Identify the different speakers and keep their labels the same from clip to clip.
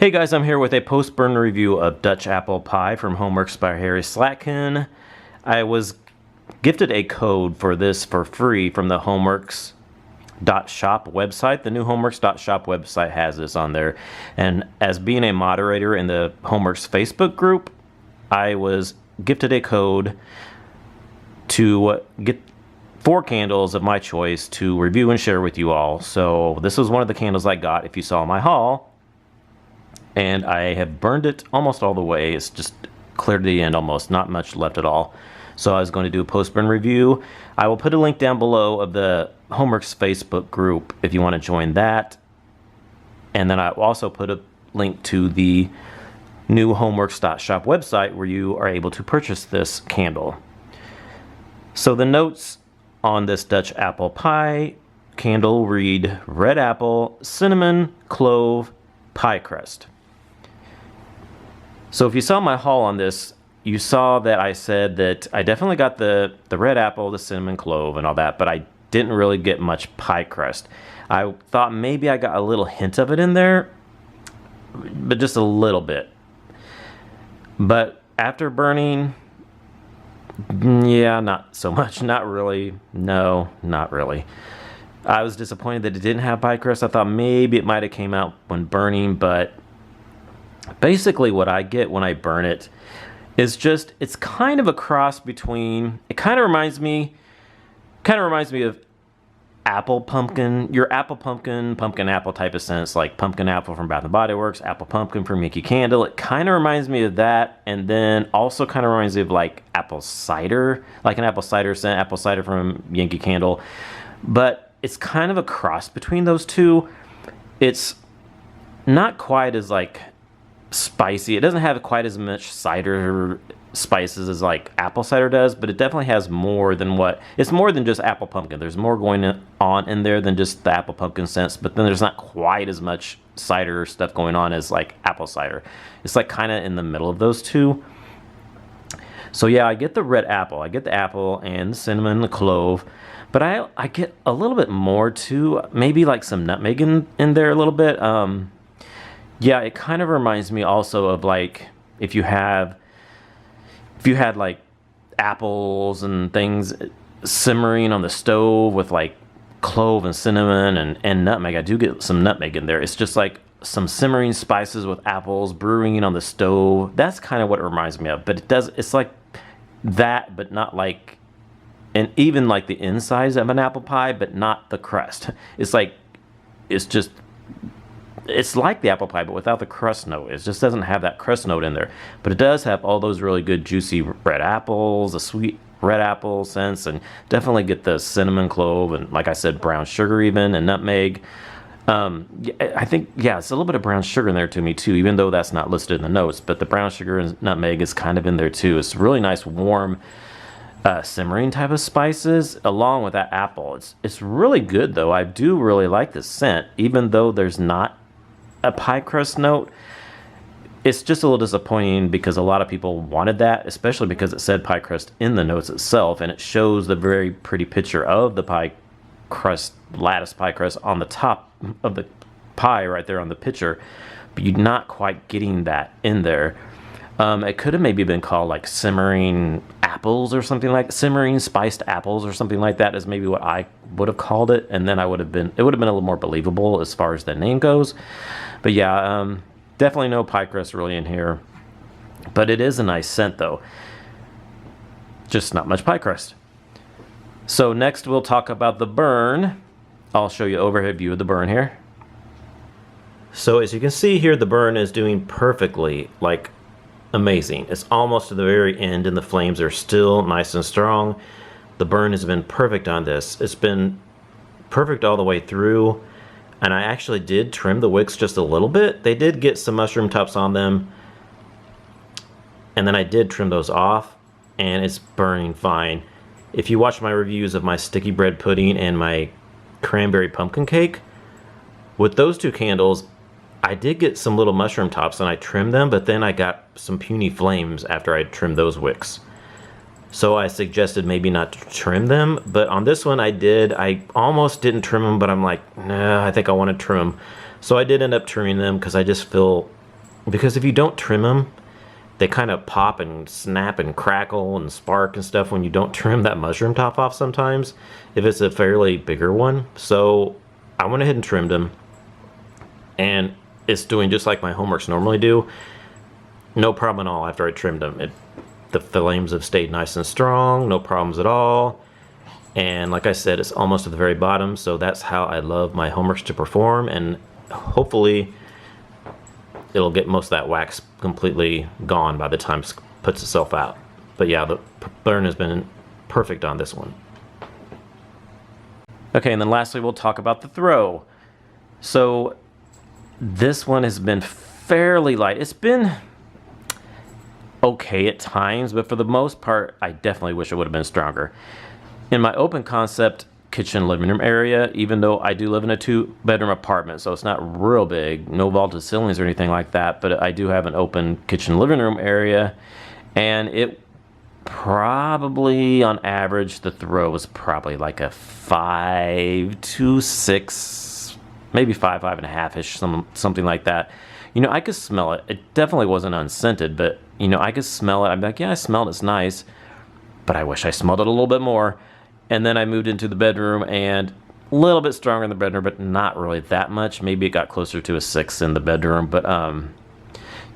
Speaker 1: Hey guys, I'm here with a post-burn review of Dutch apple pie from Homeworx by Harry Slatkin. I was gifted a code for this for free from the homeworx.shop website. The new homeworx.shop website has this on there. And as being a moderator in the Homeworx Facebook group, I was gifted a code to get 4 candles of my choice to review and share with you all. So this was one of the candles I got if you saw my haul. And I have burned it almost all the way. It's just clear to the end almost, not much left at all. So I was going to do a post-burn review. I will put a link down below of the Homeworx Facebook group if you want to join that. And then I will also put a link to the new homeworx.shop website where you are able to purchase this candle. So the notes on this Dutch apple pie candle read red apple, cinnamon, clove, pie crust. So if you saw my haul on this, you saw that I said that I definitely got the red apple, the cinnamon, clove, and all that, but I didn't really get much pie crust. I thought maybe I got a little hint of it in there, but just a little bit. But after burning, yeah, not so much. Not really. No, not really. I was disappointed that it didn't have pie crust. I thought maybe it might have came out when burning, but basically what I get when I burn it is just, it's kind of a cross between, it kind of reminds me of apple pumpkin, your apple pumpkin, pumpkin apple type of sense, like pumpkin apple from Bath & Body Works, apple pumpkin from Yankee Candle. It kind of reminds me of that, and then also kind of reminds me of like apple cider, like an apple cider scent, apple cider from Yankee Candle. But it's kind of a cross between those two. It's not quite as like spicy. It doesn't have quite as much cider spices as like apple cider does, but it definitely has more than it's more than just apple pumpkin. There's more going on in there than just the apple pumpkin scents, but then there's not quite as much cider stuff going on as like apple cider. It's like kind of in the middle of those two. So yeah, I get the red apple. I get the apple and the cinnamon, the clove, but I get a little bit more too. Maybe like some nutmeg in there a little bit. Yeah, it kind of reminds me also of like if you had like apples and things simmering on the stove with like clove and cinnamon and nutmeg. I do get some nutmeg in there. It's just like some simmering spices with apples brewing on the stove. That's kind of what it reminds me of. But it's like that, but not like, and even like the insides of an apple pie, but not the crust. It's like, it's like the apple pie, but without the crust note. It just doesn't have that crust note in there. But it does have all those really good juicy red apples, the sweet red apple scents, and definitely get the cinnamon, clove, and like I said, brown sugar even, and nutmeg. I think, yeah, it's a little bit of brown sugar in there to me too, even though that's not listed in the notes. But the brown sugar and nutmeg is kind of in there too. It's really nice, warm, simmering type of spices along with that apple. It's really good though. I do really like the scent, even though there's not a pie crust note. It's just a little disappointing because a lot of people wanted that, especially because it said pie crust in the notes itself, and it shows the very pretty picture of the pie crust, lattice pie crust on the top of the pie right there on the picture, but you're not quite getting that in there. It could have maybe been called like simmering apples or something, like simmering spiced apples or something like that is maybe what I would have called it, and then it would have been a little more believable as far as the name goes. But yeah, definitely no pie crust really in here, but it is a nice scent though, just not much pie crust. So next we'll talk about the burn. I'll show you an overhead view of the burn here. So as you can see here, the burn is doing perfectly, like amazing. It's almost to the very end and the flames are still nice and strong. The burn has been perfect on this. It's been perfect all the way through, and I actually did trim the wicks just a little bit. They did get some mushroom tops on them, and then I did trim those off, and it's burning fine. If you watch my reviews of my sticky bread pudding and my cranberry pumpkin cake, with those 2 candles, I did get some little mushroom tops and I trimmed them, but then I got some puny flames after I trimmed those wicks. So I suggested maybe not to trim them, but on this one I did. I almost didn't trim them, but I'm like, nah, I think I want to trim them. So I did end up trimming them because I just feel because if you don't trim them, they kind of pop and snap and crackle and spark and stuff when you don't trim that mushroom top off sometimes, if it's a fairly bigger one. So I went ahead and trimmed them, and it's doing just like my homeworx normally do. No problem at all after I trimmed them. The flames have stayed nice and strong, no problems at all. And like I said, it's almost at the very bottom, so that's how I love my homeworx to perform, and hopefully it'll get most of that wax completely gone by the time it puts itself out. But yeah, the burn has been perfect on this one. Okay, and then lastly we'll talk about the throw. So this one has been fairly light. It's been okay at times, but for the most part, I definitely wish it would have been stronger. In my open concept kitchen living room area, even though I do live in a 2-bedroom apartment, so it's not real big, no vaulted ceilings or anything like that, but I do have an open kitchen living room area, and it probably, on average, the throw was probably like a 5 to 6, maybe 5.5-ish, something like that. You know, I could smell it. It definitely wasn't unscented, but, you know, I could smell it. I'm like, yeah, I smelled it. It's nice, but I wish I smelled it a little bit more. And then I moved into the bedroom, and a little bit stronger in the bedroom, but not really that much. Maybe it got closer to a 6 in the bedroom, but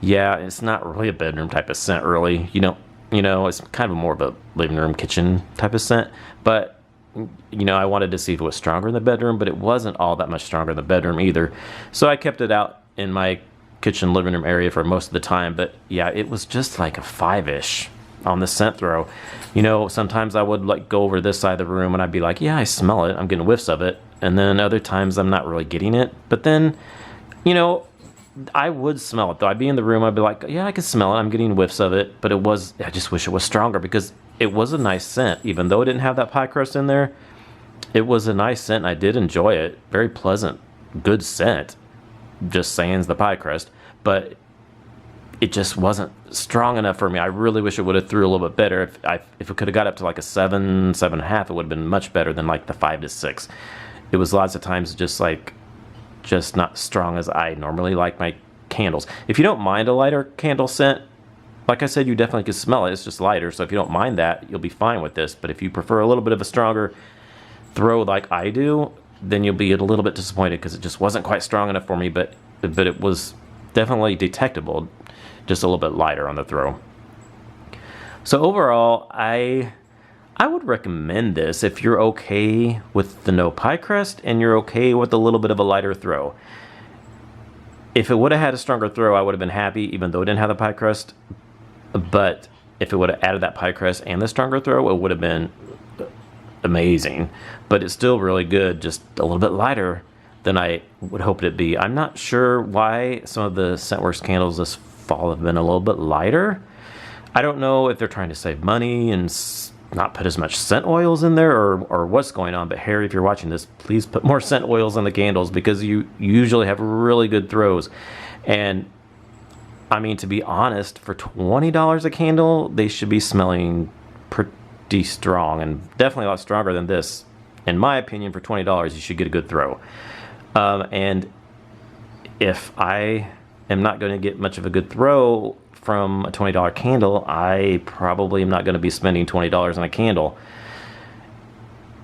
Speaker 1: yeah, it's not really a bedroom type of scent, really. You know, it's kind of more of a living room kitchen type of scent. But you know, I wanted to see if it was stronger in the bedroom, but it wasn't all that much stronger in the bedroom either. So I kept it out in my kitchen living room area for most of the time. But yeah, it was just like a 5-ish on the scent throw. You know, sometimes I would like go over this side of the room and I'd be like, yeah, I smell it, I'm getting whiffs of it, and then other times I'm not really getting it. But then, you know, I would smell it though. I'd be in the room, I'd be like, yeah, I can smell it, I'm getting whiffs of it, but I just wish it was stronger, because it was a nice scent. Even though it didn't have that pie crust in there, it was a nice scent, and I did enjoy it. Very pleasant, good scent, just sans the pie crust, but it just wasn't strong enough for me. I really wish it would have threw a little bit better. If it could have got up to like a 7, 7.5, it would have been much better than like the 5 to 6. It was lots of times just not strong as I normally like my candles. If you don't mind a lighter candle scent, like I said, you definitely can smell it. It's just lighter, so if you don't mind that, you'll be fine with this. But if you prefer a little bit of a stronger throw like I do, then you'll be a little bit disappointed, because it just wasn't quite strong enough for me, but it was definitely detectable. Just a little bit lighter on the throw. So overall, I would recommend this if you're okay with the no pie crust and you're okay with a little bit of a lighter throw. If it would have had a stronger throw, I would have been happy, even though it didn't have the pie crust. But if it would have added that pie crust and the stronger throw, it would have been amazing. But it's still really good, just a little bit lighter than I would hope it'd be. I'm not sure why some of the Scentworx candles this fall have been a little bit lighter. I don't know if they're trying to save money and not put as much scent oils in there, or what's going on. But Harry, if you're watching this, please put more scent oils on the candles, because you usually have really good throws. And I mean, to be honest, for $20 a candle, they should be smelling pretty strong, and definitely a lot stronger than this. In my opinion, for $20, you should get a good throw. And if I am not going to get much of a good throw from a $20 candle, I probably am not going to be spending $20 on a candle.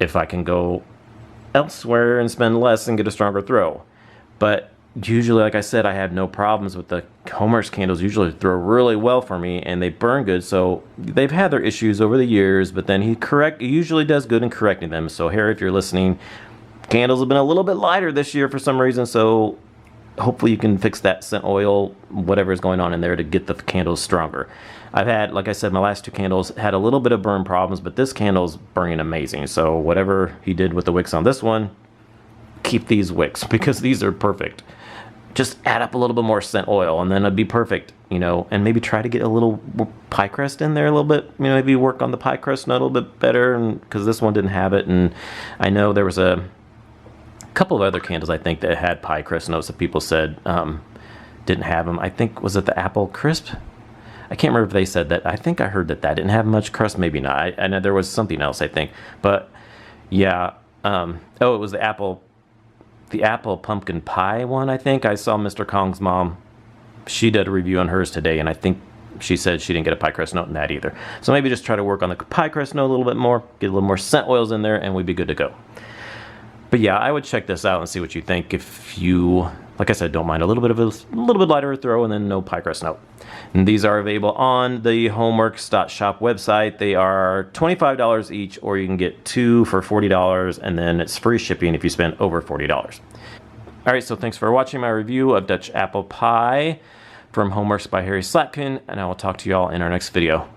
Speaker 1: If I can go elsewhere and spend less and get a stronger throw. But usually, like I said, I have no problems with the homeworx candles. Usually throw really well for me, and they burn good. So they've had their issues over the years, but then he usually does good in correcting them. So Harry, if you're listening, candles have been a little bit lighter this year for some reason, so hopefully you can fix that scent oil, whatever is going on in there, to get the candles stronger. I've had, like I said, my last 2 candles had a little bit of burn problems, but this candle's burning amazing. So whatever he did with the wicks on this one, keep these wicks, because these are perfect. Just add up a little bit more scent oil, and then it'd be perfect, you know. And maybe try to get a little pie crust in there a little bit. You know, maybe work on the pie crust note a little bit better, and because this one didn't have it. And I know there was a couple of other candles, I think, that had pie crust notes that people said didn't have them. I think, was it the apple crisp? I can't remember if they said that. I think I heard that didn't have much crust. Maybe not. I know there was something else, I think. But yeah, oh, it was the apple pumpkin pie one, I think. I saw Mr. Kong's mom she did a review on hers today, and I think she said she didn't get a pie crust note in that either. So maybe just try to work on the pie crust note a little bit more, get a little more scent oils in there, and we'd be good to go. But yeah, I would check this out and see what you think. If you, like I said, don't mind a little bit lighter throw and then no pie crust note. And these are available on the homeworx.shop website. They are $25 each, or you can get 2 for $40, and then it's free shipping if you spend over $40. All right, so thanks for watching my review of Dutch apple pie from Homeworx by Harry Slatkin, and I will talk to you all in our next video.